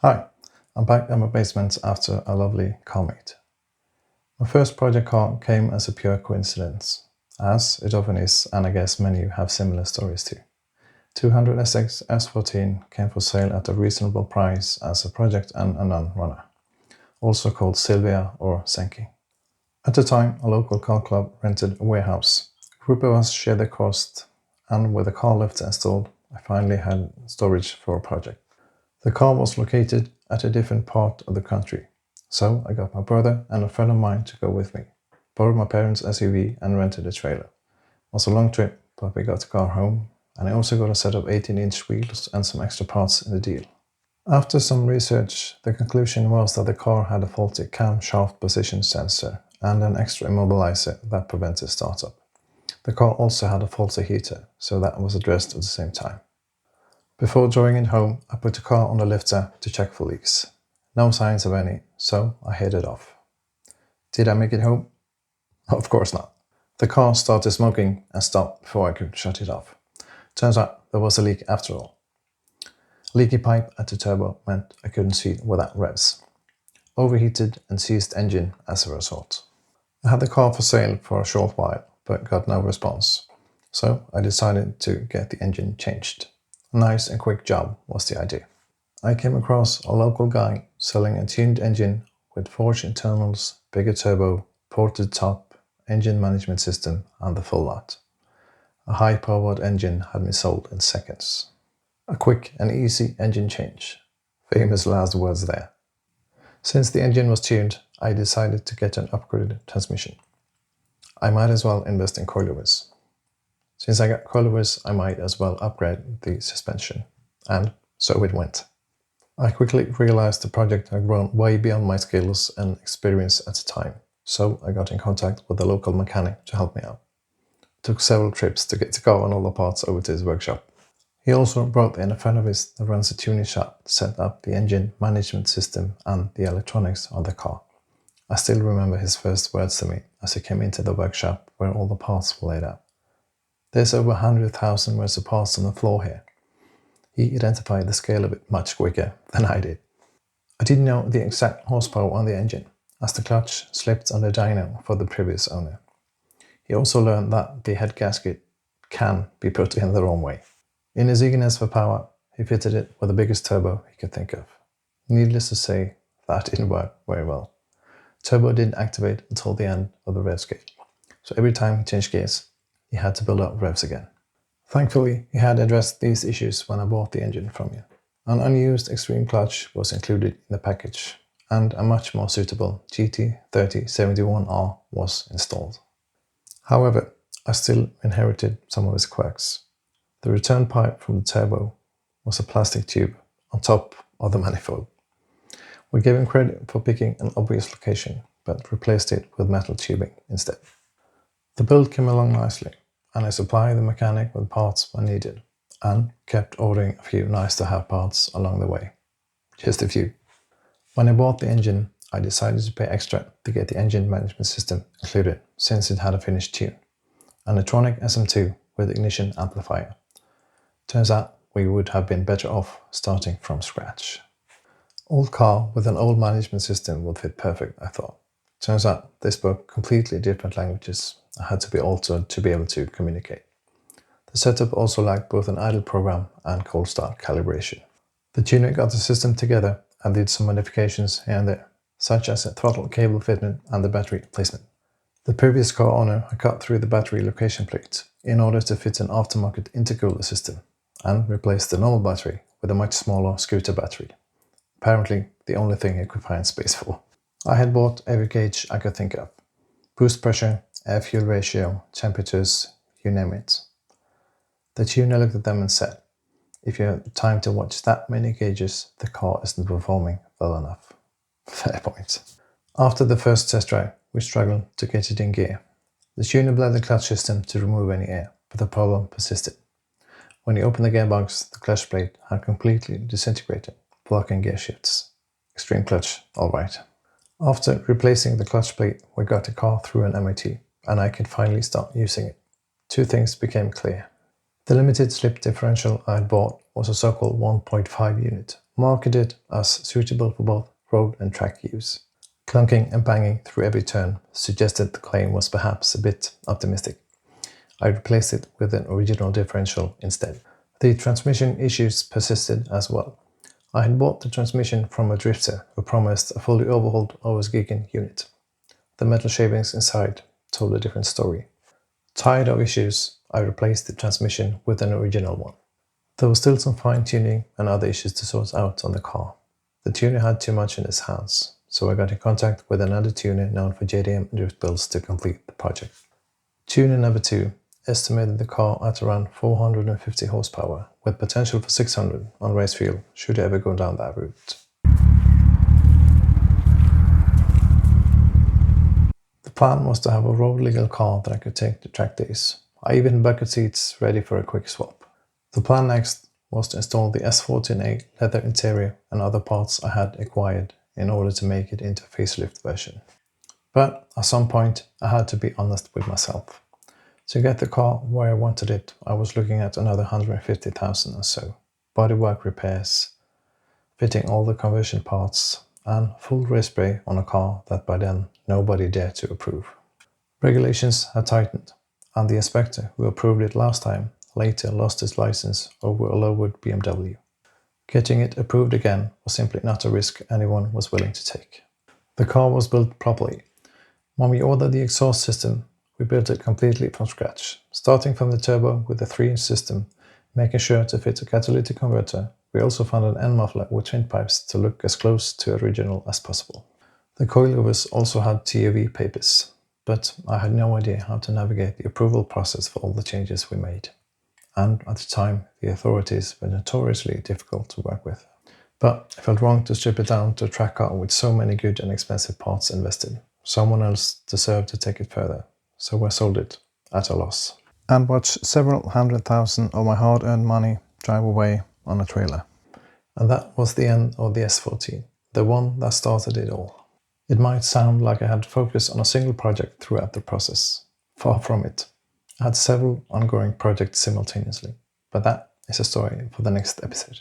Hi, I'm back at my basement after a lovely car meet. My first project car came as a pure coincidence, as it often is, and I guess many have similar stories too. 200SX S14 came for sale at a reasonable price as a project and a non-runner, also called Silvia or Senki. At the time, a local car club rented a warehouse. A group of us shared the cost, and with the car lift installed, I finally had storage for a project. The car was located at a different part of the country, so I got my brother and a friend of mine to go with me, borrowed my parents' SUV and rented a trailer. It was a long trip, but we got the car home, and I also got a set of 18-inch wheels and some extra parts in the deal. After some research, the conclusion was that the car had a faulty camshaft position sensor and an extra immobilizer that prevented startup. The car also had a faulty heater, so that was addressed at the same time. Before drawing it home, I put the car on the lifter to check for leaks. No signs of any, so I headed off. Did I make it home? Of course not. The car started smoking and stopped before I could shut it off. Turns out there was a leak after all. Leaky pipe at the turbo meant I couldn't see without revs. Overheated and seized engine as a result. I had the car for sale for a short while, but got no response. So I decided to get the engine changed. A nice and quick job was the idea. I came across a local guy selling a tuned engine with forged internals, bigger turbo, ported top, engine management system and the full lot. A high-powered engine had me sold in seconds. A quick and easy engine change. Famous last words there. Since the engine was tuned, I decided to get an upgraded transmission. I might as well invest in coilovers. Since I got coilovers, I might as well upgrade the suspension. And so it went. I quickly realized the project had grown way beyond my skills and experience at the time, so I got in contact with a local mechanic to help me out. It took several trips to get the car and all the parts over to his workshop. He also brought in a friend of his that runs a tuning shop to set up the engine management system and the electronics of the car. I still remember his first words to me as he came into the workshop where all the parts were laid out. There's over 100,000 worth of parts on the floor here. He identified the scale of it much quicker than I did. I didn't know the exact horsepower on the engine, as the clutch slipped on the dyno for the previous owner. He also learned that the head gasket can be put in the wrong way. In his eagerness for power, he fitted it with the biggest turbo he could think of. Needless to say, that didn't work very well. Turbo didn't activate until the end of the rev scale, so every time he changed gears, he had to build up revs again. Thankfully, he had addressed these issues when I bought the engine from you. An unused extreme clutch was included in the package, and a much more suitable GT3071R was installed. However, I still inherited some of his quirks. The return pipe from the turbo was a plastic tube on top of the manifold. We gave him credit for picking an obvious location, but replaced it with metal tubing instead. The build came along nicely, and I supplied the mechanic with parts when needed, and kept ordering a few nice-to-have parts along the way. Just a few. When I bought the engine, I decided to pay extra to get the engine management system included, since it had a finished tune. An electronic SM2 with ignition amplifier. Turns out we would have been better off starting from scratch. Old car with an old management system would fit perfect, I thought. Turns out they spoke completely different languages and had to be altered to be able to communicate. The setup also lacked both an idle program and cold start calibration. The tuner got the system together and did some modifications here and there, such as a throttle cable fitment and the battery placement. The previous car owner had cut through the battery location plate in order to fit an aftermarket intercooler system and replaced the normal battery with a much smaller scooter battery. Apparently the only thing he could find space for. I had bought every gauge I could think of. Boost pressure, air-fuel ratio, temperatures, you name it. The tuner looked at them and said, if you have time to watch that many gauges, the car isn't performing well enough. Fair point. After the first test drive, we struggled to get it in gear. The tuner bled the clutch system to remove any air, but the problem persisted. When he opened the gearbox, the clutch plate had completely disintegrated, blocking gear shifts. Extreme clutch, alright. After replacing the clutch plate, we got the car through an MOT, and I could finally start using it. Two things became clear. The limited slip differential I had bought was a so-called 1.5 unit, marketed as suitable for both road and track use. Clunking and banging through every turn suggested the claim was perhaps a bit optimistic. I replaced it with an original differential instead. The transmission issues persisted as well. I had bought the transmission from a drifter who promised a fully overhauled OS-Gigan unit. The metal shavings inside told a different story. Tired of issues, I replaced the transmission with an original one. There was still some fine-tuning and other issues to sort out on the car. The tuner had too much in his hands, so I got in contact with another tuner known for JDM drift builds to complete the project. Tuner number 2 estimated the car at around 450 horsepower, with potential for 600 on race fuel should it ever go down that route. The plan was to have a road legal car that I could take to track days. I even had bucket seats ready for a quick swap. The plan next was to install the S14A leather interior and other parts I had acquired in order to make it into a facelift version. But at some point I had to be honest with myself. To get the car where I wanted it, I was looking at another 150,000 or so. Bodywork repairs, fitting all the conversion parts, and full rear spray on a car that by then nobody dared to approve. Regulations had tightened, and the inspector who approved it last time later lost his license over a lowered BMW. Getting it approved again was simply not a risk anyone was willing to take. The car was built properly. When we ordered the exhaust system, we built it completely from scratch, starting from the turbo with a 3-inch system, making sure to fit a catalytic converter. We also found an end muffler with twin pipes to look as close to original as possible. The coilovers also had TOV papers, but I had no idea how to navigate the approval process for all the changes we made. And at the time, the authorities were notoriously difficult to work with. But it felt wrong to strip it down to a track car with so many good and expensive parts invested. Someone else deserved to take it further, so I sold it at a loss. And watched several 100,000 of my hard-earned money drive away on a trailer. And that was the end of the S14, the one that started it all. It might sound like I had focused on a single project throughout the process. Far from it. I had several ongoing projects simultaneously, but that is a story for the next episode.